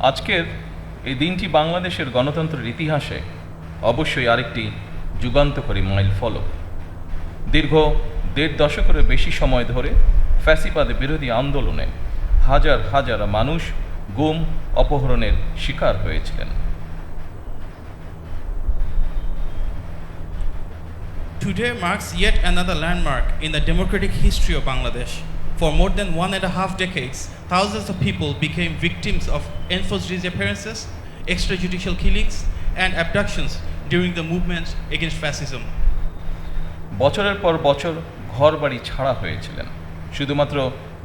আজকের এই দিনটি বাংলাদেশের গণতন্ত্রের ইতিহাসে অবশ্যই আরেকটি যুগান্তকারী মাইলফলক। দীর্ঘ ১.৫ দশকেরও বেশি সময় ধরে ফ্যাসিবাদ বিরোধী আন্দোলনে হাজার হাজার মানুষ গুম অপহরণের শিকার হয়েছিলেন। Today marks yet another landmark in the democratic history of Bangladesh. For more than 1.5 decades, thousands of people became victims of enforced disappearances, extrajudicial killings, and abductions during the movement against fascism. বছরের পর বছর ঘরবাড়ি ছাড়া হয়েছিলেন। শুধুমাত্র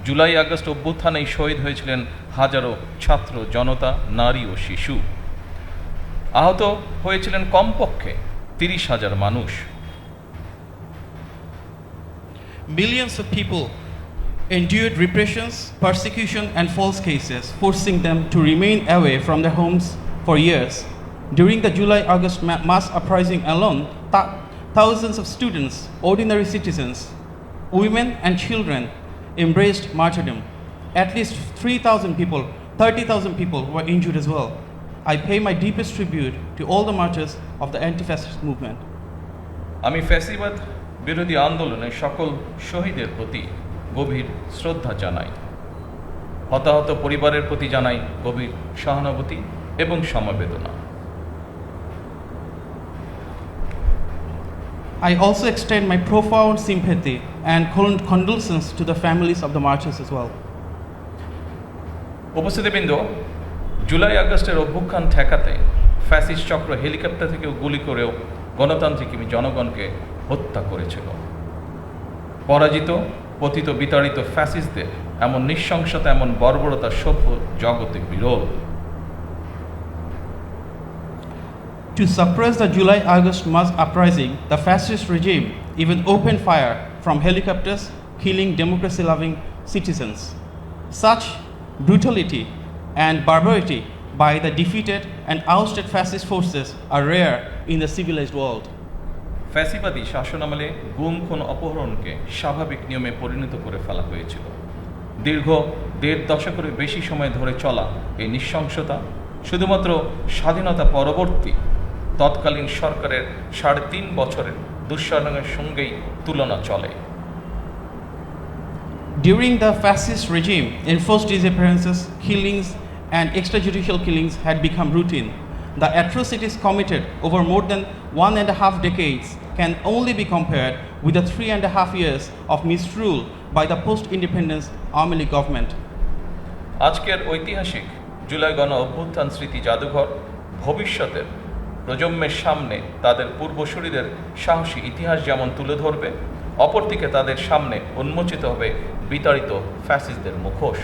July August অভ্যুত্থানেই শহীদ হয়েছিলেন হাজারো ছাত্র জনতা, নারী ও শিশু। আহত হয়েছিলেন কমপক্ষে ৩০,০০০ মানুষ। Millions of people endured repressions, persecution, and false cases, forcing them to remain away from their homes for years. During the July-August mass uprising alone, thousands of students, ordinary citizens, women, and children embraced martyrdom. At least 30,000 people were injured as well. I pay my deepest tribute to all the martyrs of the anti-fascist movement. আমি ফ্যাসিবাদ বিরোধী আন্দোলনের সকল শহীদের প্রতি গভীর শ্রদ্ধা জানাই। হতাহত পরিবারের প্রতি জানাই গভীর সহানুভূতি এবং সমবেদনা। I also extend my profound sympathy and condolences to the families of the martyrs as well. উপস্থিতিবৃন্দ, July আগস্টের অভ্যুত্থান ঠেকাতে ফ্যাসিস্ট চক্র হেলিকপ্টার থেকেও গুলি করেও গণতান্ত্রিক জনগণকে হত্যা করেছিল। পরাজিত, পতিত, বিতাড়িত ফ্যাসিস্টদের এমন নৃশংসতা, এমন বর্বরতা সভ্য জগতে বিরল। To suppress the July-August mass uprising, the fascist regime even opened fire from helicopters, killing democracy-loving citizens. Such brutality and barbarity by the defeated and ousted fascist forces are rare in the civilized world. ফ্যাসিবাদী শাসনামলে গুম, খুন, অপহরণকে স্বাভাবিক নিয়মে পরিণত করে ফেলা হয়েছিল। দীর্ঘ ১.৫ দশকের বেশি সময় ধরে চলা এই নৃশংসতা শুধুমাত্র স্বাধীনতা পরবর্তী তৎকালীন সরকারের ৩.৫ বছরের দুঃশাসনের সঙ্গেই তুলনা চলে। During the fascist regime, enforced disappearances, killings, and extrajudicial killings had become routine. The atrocities committed over more than 1.5 decades can only be compared with the 3.5 years of misrule by the post-independence Army League government. আজকের ঐতিহাসিক জুলাই গণ অভ্যুত্থান স্মৃতি জাদুঘর ভবিষ্যতের প্রজন্মের সামনে তাদের পূর্বসূরিদের সাহসী ইতিহাস যেমন তুলে ধরবে, অপরদিকে তাদের সামনে উন্মোচিত হবে বিতাড়িত ফ্যাসিস্টদের মুখোশ।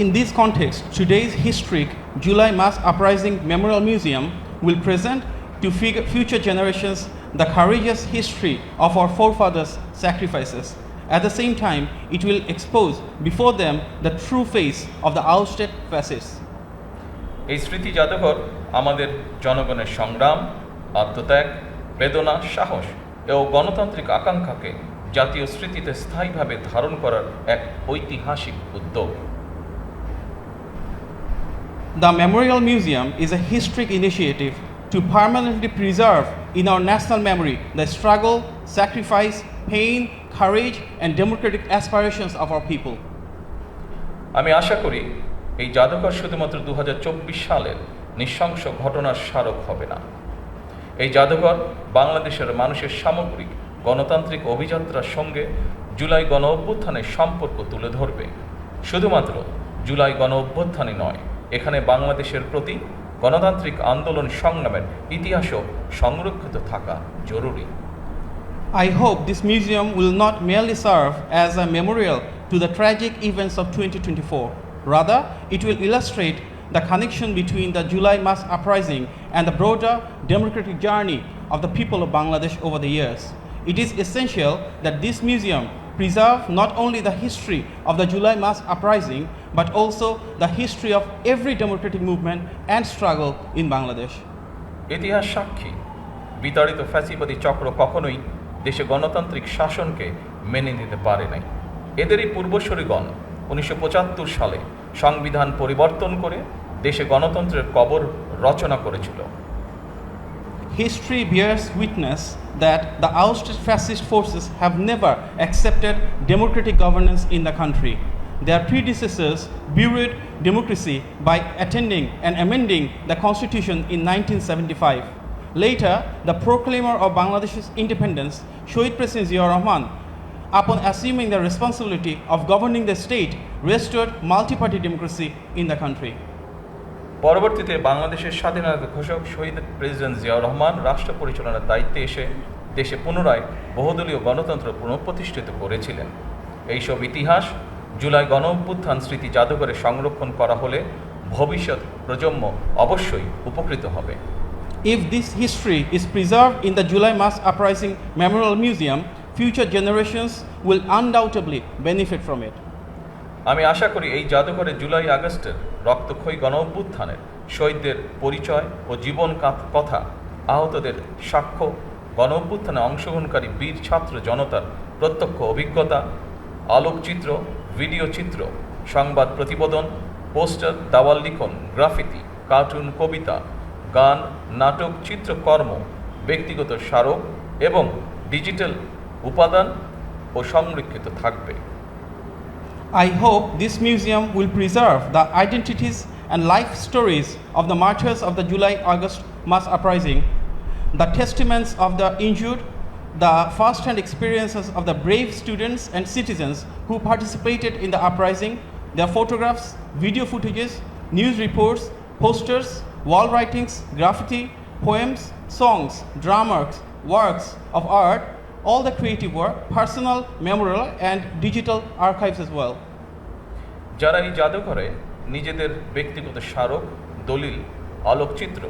In this context, today's historic July Mass Uprising Memorial Museum will present to future generations the courageous history of our forefathers' sacrifices. At the same time, it will expose before them the true face of the ousted fascists. এই স্মৃতি জাদুঘর আমাদের জনগণের সংগ্রাম, আত্মত্যাগ, বেদনা, সাহস এবং গণতান্ত্রিক আকাঙ্ক্ষাকে জাতীয় স্মৃতিতে স্থায়ীভাবে ধারণ করার এক ঐতিহাসিক উদ্যোগ। The Memorial Museum is a historic initiative to permanently preserve in our national memory the struggle, sacrifice, pain, courage, and democratic aspirations of our people. আমি আশা করি এই জাদুঘর শুধুমাত্র ২০২৪ সালের নৃশংস ঘটনার স্মারক হবে না। এই জাদুঘর বাংলাদেশের মানুষের সামগ্রিক গণতান্ত্রিক অভিযাত্রার সঙ্গে জুলাই গণ অভ্যুত্থানের সম্পর্ক তুলে ধরবে। শুধুমাত্র জুলাই গণ অভ্যুত্থানই নয়, এখানে বাংলাদেশের প্রতি গণতান্ত্রিক আন্দোলন সংগ্রামের ইতিহাসও সংরক্ষিত থাকা জরুরি। I hope this museum will not merely serve as a memorial to the tragic events of 2024. Rather, it will illustrate the connection between the July mass uprising and the broader democratic journey of the people of Bangladesh over the years. It is essential that this museum preserve not only the history of the July mass uprising, but also the history of every democratic movement and struggle in Bangladesh. ইতিহাস সাক্ষী, বিতাড়িত ফ্যাসিবাদী চক্র কখনোই দেশে গণতান্ত্রিক শাসনকে মেনে নিতে পারে নাই। এদেরই পূর্বসূরিগণ 1975 সালে সংবিধান পরিবর্তন করে দেশে গণতন্ত্রের কবর রচনা করেছিল। History bears witness that the ousted fascist forces have never accepted democratic governance in the country. Their predecessors buried democracy by attending and amending the constitution in 1975. Later, the proclaimer of Bangladesh's independence, 𝗂𝗓𝗏 𝗂𝗑𝗓, upon assuming the responsibility of governing the state, restored multi-party democracy in the country. পরবর্তীতে বাংলাদেশের স্বাধীনতা ঘোষক শহীদ president Ziaur Rahman রাষ্ট্র পরিচালনার দায়িত্বে এসে দেশে পুনরায় বহুদলীয় গণতন্ত্র পুনঃপ্রতিষ্ঠিত করেছিলেন। এইসব ইতিহাস জুলাই গণঅভ্যুত্থান স্মৃতি জাদুঘরে সংরক্ষণ করা হলে ভবিষ্যৎ প্রজন্ম অবশ্যই উপকৃত হবে। If this history is preserved in the July Mass Uprising Memorial Museum, future generations will undoubtedly benefit from it. আমি আশা করি এই জাদুঘরে জুলাই আগস্টের রক্তক্ষয়ী গণঅভ্যুত্থানের শহীদদের পরিচয় ও জীবন কথা, আহতদের সাক্ষ্য, গণঅভ্যুত্থানে অংশগ্রহণকারী বীর ছাত্র জনতার প্রত্যক্ষ অভিজ্ঞতা, আলোকচিত্র, ভিডিও চিত্র, সংবাদ প্রতিবেদন, পোস্টার, দেওয়াল লিখন, গ্রাফিতি, কার্টুন, কবিতা, গান, নাটক, চিত্রকর্ম, ব্যক্তিগত স্মারক এবং ডিজিটাল উপাদান ও সংরক্ষিত থাকবে। I hope this museum will preserve the identities and life stories of the martyrs of the July-August mass uprising, the testaments of the injured, the first-hand experiences of the brave students and citizens who participated in the uprising, their photographs, video footages, news reports, posters, wall writings, graffiti, poems, songs, dramas, works of art, all the creative work, personal, memorial and digital archives as well. যারা এই জাদুঘরে নিজেদের ব্যক্তিগত স্মারক, দলিল, আলোকচিত্র,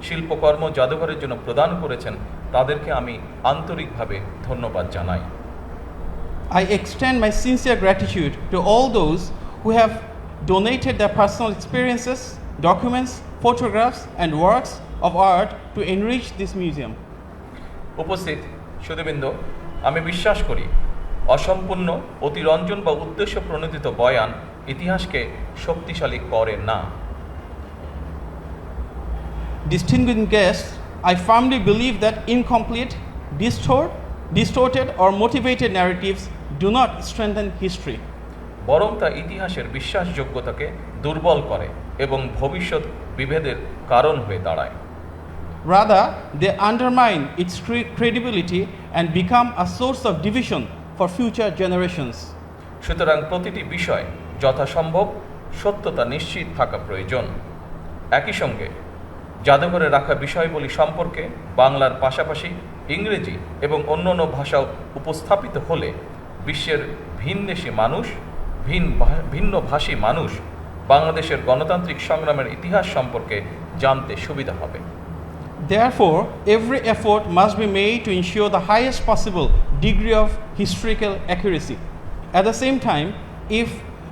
শিল্পকর্ম জাদুঘরের জন্য প্রদান করেছেন তাদেরকে আমি আন্তরিকভাবে ধন্যবাদ জানাই। I extend my sincere gratitude to all those who have donated their personal experiences, documents, photographs and works of art to enrich this museum. উপস্থিত সুধীবৃন্দ, আমি বিশ্বাস করি অসম্পূর্ণ, অতিরঞ্জন বা উদ্দেশ্য প্রণোদিত বয়ান ইতিহাসকে শক্তিশালী করে না। Distinguished guests, I firmly believe that incomplete, distorted or motivated narratives do not strengthen history. বরং তা ইতিহাসের বিশ্বাসযোগ্যতাকে দুর্বল করে এবং ভবিষ্যৎ বিভেদের কারণ হয়ে দাঁড়ায়। Rather, they undermine its credibility and become a source of division for future generations. সুতরাং প্রতিটি বিষয় যথাসম্ভব সত্যতা নিশ্চিত থাকা প্রয়োজন। একই সঙ্গে জাদুঘরে রাখা বিষয়গুলি সম্পর্কে বাংলার পাশাপাশি ইংরেজি এবং অন্যান্য ভাষাও উপস্থাপিত হলে বিশ্বের ভিনদেশী মানুষ, ভিন্নভাষী মানুষ বাংলাদেশের গণতান্ত্রিক সংগ্রামের ইতিহাস সম্পর্কে জানতে সুবিধা হবে। Therefore, every effort must be made to ensure the highest possible degree of historical accuracy. At the same time, if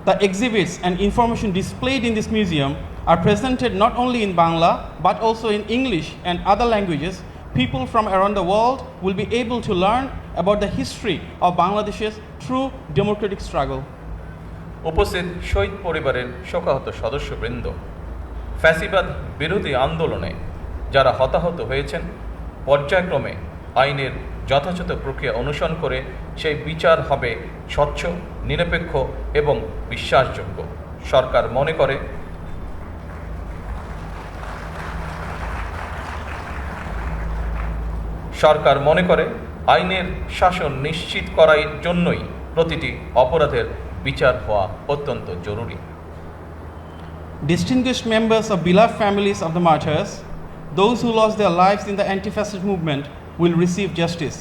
the exhibits and information displayed in this museum are presented not only in Bangla but also in English and other languages, people from around the world will be able to learn about the history of Bangladesh's true democratic struggle. উপস্থিত শহীদ পরিবারের শোকাহত সদস্যবৃন্দ, ফ্যাসিবাদ বিরোধী আন্দোলনে যারা হতাহত হয়েছেন পর্যায়ক্রমে আইনের যথাযথ প্রক্রিয়া অনুসরণ করে সেই বিচার হবে স্বচ্ছ, নিরপেক্ষ এবং বিশ্বাসযোগ্য। সরকার মনে করে আইনের শাসন নিশ্চিত করার জন্যই প্রতিটি অপরাধের বিচার হওয়া অত্যন্ত জরুরি। Distinguished members of beloved families of the martyrs, those who lost their lives in the anti-fascist movement will receive justice.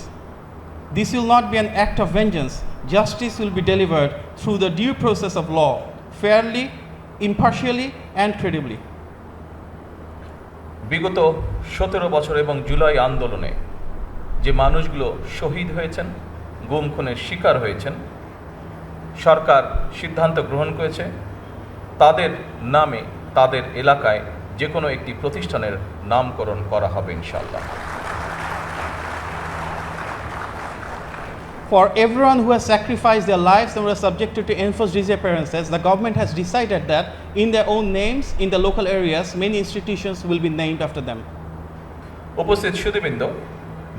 This will not be an act of vengeance. Justice will be delivered through the due process of law, fairly, impartially and credibly. বিগত 17 বছর এবং জুলাই আন্দোলনে যে মানুষগুলো শহীদ হয়েছেন, গুম খুনের শিকার হয়েছেন, সরকার সিদ্ধান্ত গ্রহণ করেছে তাদের নামে তাদের এলাকায় যে কোনো একটি প্রতিষ্ঠানের নামকরণ করা হবে ইনশাআল্লাহ। for everyone who has sacrificed their lives and were subjected to enforced disappearances, the government has decided that in their own names, in the local areas, many institutions will be named after them. উপস্থিত সুধীবৃন্দ,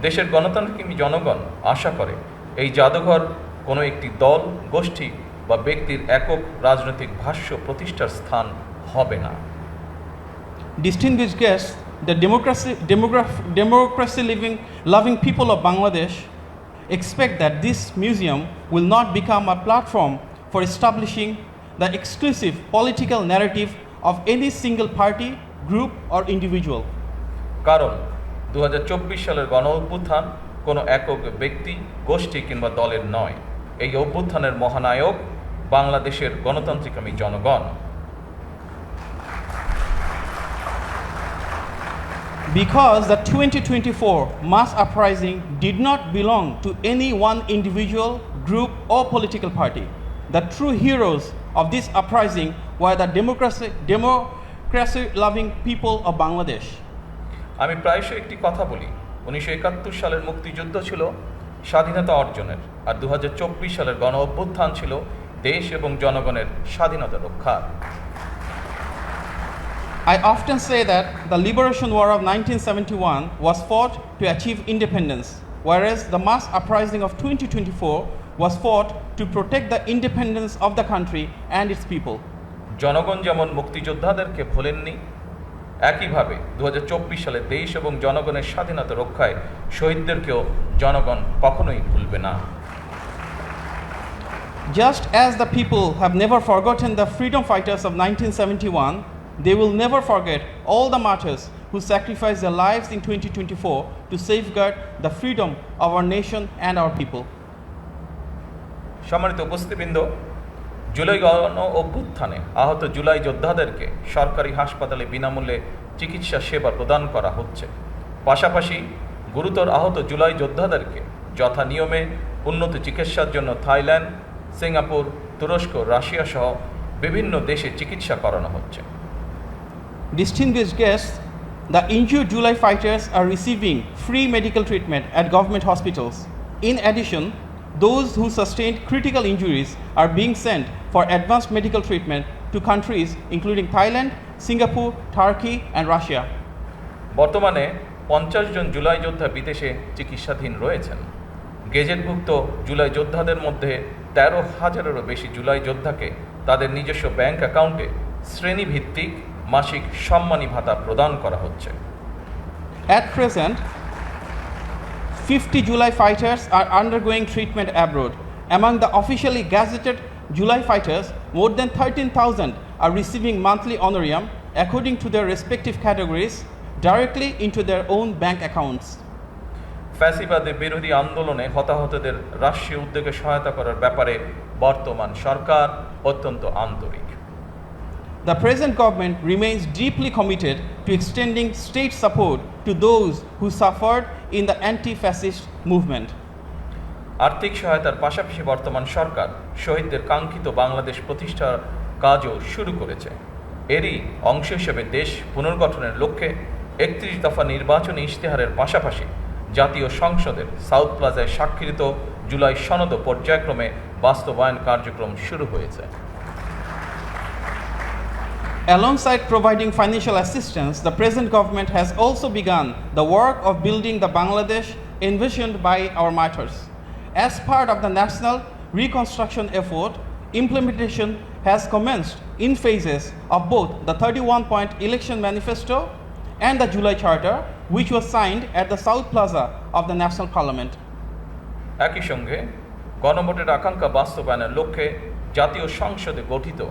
দেশের গণতান্ত্রিক জনগণ আশা করে এই জাদুঘর কোনো একটি দল, গোষ্ঠী বা ব্যক্তির একক রাজনৈতিক ভাষ্য প্রতিষ্ঠার স্থান হবে না। Distinguished guests, the democracy-loving people of Bangladesh expect that this museum will not become a platform for establishing the exclusive political narrative of any single party, group or individual. কারণ 2024 সালের গণ অভ্যুত্থান কোনো একক ব্যক্তি, গোষ্ঠী কিংবা দলের নয়। এই অভ্যুত্থানের মহানায়ক বাংলাদেশের গণতান্ত্রিকামী জনগণ। Because the 2024 mass uprising did not belong to any one individual, group or political party, the true heroes of this uprising were the democracy-loving people of Bangladesh. আমি প্রায়শই একটি কথা বলি, 1971 সালের মুক্তিযুদ্ধ ছিল স্বাধীনতা অর্জনের, আর 2024 সালের গণ অভ্যুত্থান ছিল দেশ এবং জনগণের স্বাধীনতা রক্ষার। I often say that the liberation war of 1971 was fought to achieve independence, whereas the mass uprising of 2024 was fought to protect the independence of the country and its people. জনগণ যেমন মুক্তিযোদ্ধাদেরকে ভোলেননি, একইভাবে 2024 সালে দেশ এবং জনগণের স্বাধীনতা রক্ষায় শহীদদেরকেও জনগণ কখনোই ভুলবে না। Just as the people have never forgotten the freedom fighters of 1971, they will never forget all the martyrs who sacrificed their lives in 2024 to safeguard the freedom of our nation and our people. সম্মানিত উপস্থিতবৃন্দ, জুলাই গণ অভ্যুত্থানে আহত জুলাই যোদ্ধাদেরকে সরকারি হাসপাতালে বিনামূল্যে চিকিৎসা সেবা প্রদান করা হচ্ছে। পাশাপাশি গুরুতর আহত জুলাই যোদ্ধাদেরকে যথা নিয়মে উন্নত চিকিৎসার জন্য থাইল্যান্ড, সিঙ্গাপুর, তুরস্ক, রাশিয়া সহ বিভিন্ন দেশে চিকিৎসা করানো হচ্ছে। Distinguished guests, the injured July fighters are receiving free medical treatment at government hospitals. In addition, those who sustained critical injuries are being sent for advanced medical treatment to countries including Thailand, Singapore, Turkey and Russia. বর্তমানে 50 জন জুলাই যোদ্ধা বিদেশে চিকিৎসাধীন রয়েছেন। গেজেটভুক্ত জুলাই যোদ্ধাদের মধ্যে 13,000-এরও বেশি জুলাই যোদ্ধাকে তাদের নিজস্ব ব্যাংক অ্যাকাউন্টে শ্রেণীভিত্তিক মাসিক সম্মানী ভাতা প্রদান করা হচ্ছে। At present, 50 July fighters are undergoing treatment abroad. Among the officially gazetted July fighters, more than 13,000 are receiving monthly honorarium according to their respective categories directly into their own bank accounts. ফ্যাসিবাদের বিরোধী আন্দোলনে হতাহতদের রাষ্ট্রীয় উদ্যোগে সহায়তা করার ব্যাপারে বর্তমান সরকার অত্যন্ত আন্তরিক। The present government remains deeply committed to extending state support to those who suffered in the anti-fascist movement. আর্থিক সহায়তার পাশাপাশি বর্তমান সরকার শহীদদের কাঙ্ক্ষিত বাংলাদেশ প্রতিষ্ঠার কাজও শুরু করেছে। এরই অংশ হিসেবে দেশ পুনর্গঠনের লক্ষ্যে 31 দফা নির্বাচনী ইশতেহারের পাশাপাশি জাতীয় সংসদের সাউথ প্লাজায় স্বাক্ষরিত জুলাই সনদ পর্যায়ক্রমে বাস্তবায়ন কার্যক্রম শুরু হয়েছে। Alongside providing financial assistance, the present government has also begun the work of building the Bangladesh envisioned by our martyrs. As part of the national reconstruction effort, implementation has commenced in phases of both the 31-point election manifesto and the July Charter, which was signed at the South Plaza of the National Parliament. একই সঙ্গে গণভোটের আকাঙ্ক্ষা বাস্তবায়নের লক্ষ্যে জাতীয় সংসদে গঠিত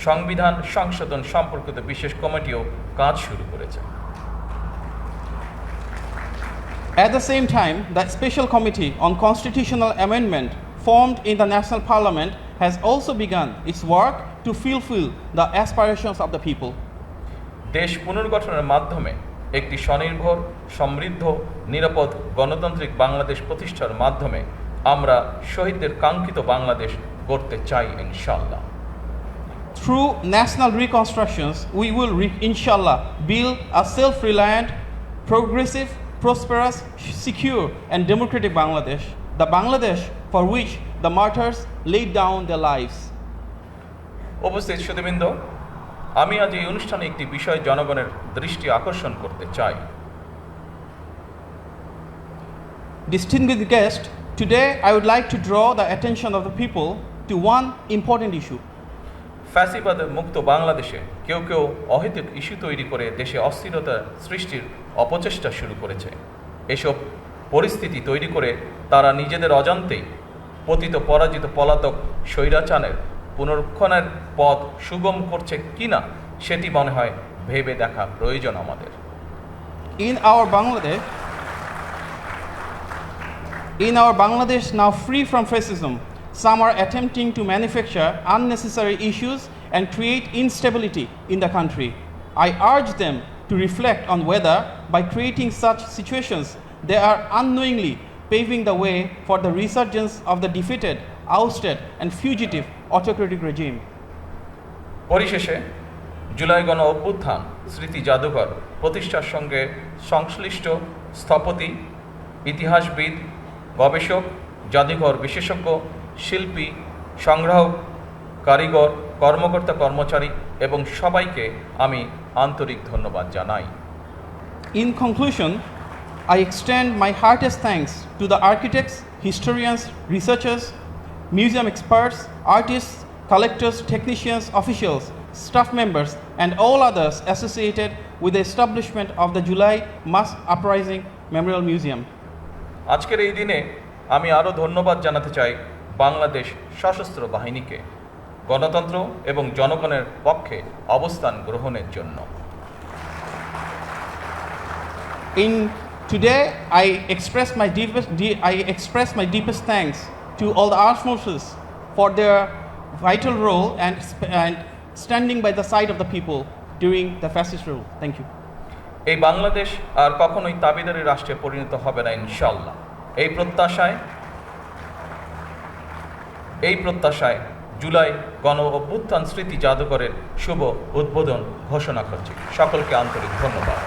সংবিধান সংশোধন সম্পর্কিত বিশেষ কমিটিও কাজ শুরু করেছে। At the same time, the Special Committee on Constitutional Amendment formed in the National Parliament has also begun its work to fulfill the aspirations of the people. দেশ পুনর্গঠনের মাধ্যমে একটি স্বনির্ভর, সমৃদ্ধ, নিরাপদ গণতান্ত্রিক বাংলাদেশ প্রতিষ্ঠার মাধ্যমে আমরা শহীদদের কাঙ্ক্ষিত বাংলাদেশ গড়তে চাই ইনশাআল্লাহ। Through national reconstructions, we will inshallah build a self-reliant, progressive, prosperous, secure and democratic Bangladesh. the Bangladesh for which the martyrs laid down their lives. উপস্থিত সুধীবৃন্দ, আমি আজ এই অনুষ্ঠানে একটি বিষয় জনগণের দৃষ্টি আকর্ষণ করতে চাই। Distinguished guests, today I would like to draw the attention of the people to one important issue. ফ্যাসিবাদের মুক্ত বাংলাদেশে কেউ কেউ অহেতুক ইস্যু তৈরি করে দেশে অস্থিরতা সৃষ্টির অপচেষ্টা শুরু করেছে। এসব পরিস্থিতি তৈরি করে তারা নিজেদের অজান্তেই পতিত পরাজিত পলাতক স্বৈরাচারের পুনরুত্থানের পথ সুগম করছে কিনা সেটি মনে হয় ভেবে দেখা প্রয়োজন আমাদের। In our Bangladesh now free from fascism, some are attempting to manufacture unnecessary issues and create instability in the country. I urge them to reflect on whether, by creating such situations, they are unknowingly paving the way for the resurgence of the defeated, ousted, and fugitive autocratic regime. পরিশেষে জুলাই গণ অভ্যুত্থান স্মৃতি জাদুঘর প্রতিষ্ঠার সঙ্গে সংশ্লিষ্ট স্থপতি, ইতিহাসবিদ, গবেষক, জাদুঘর বিশেষজ্ঞ, শিল্পী, সংগ্রাহক, কারিগর, কর্মকর্তা কর্মচারী এবং সবাইকে আমি আন্তরিক ধন্যবাদ জানাই। In conclusion, I extend my heartiest thanks to the architects, historians, researchers, museum experts, artists, collectors, technicians, officials, staff members, and all others associated with the establishment of the July Mass Uprising Memorial Museum. আজকের এই দিনে আমি আরও ধন্যবাদ জানাতে চাই বাংলাদেশ সশস্ত্র বাহিনীকে গণতন্ত্র এবং জনগণের পক্ষে অবস্থান গ্রহণের জন্য। Today, I express my deepest thanks to all the armed forces for their vital role and standing by the side of the people during the fascist rule. Thank you. এই বাংলাদেশ আর কখনোই তাবেদারি রাষ্ট্রে পরিণত হবে না ইনশাআল্লাহ। এই প্রত্যাশায় জুলাই গণ অভ্যুত্থান স্মৃতি জাদুঘরের শুভ উদ্বোধন ঘোষণা করছি। সকলকে আন্তরিক ধন্যবাদ।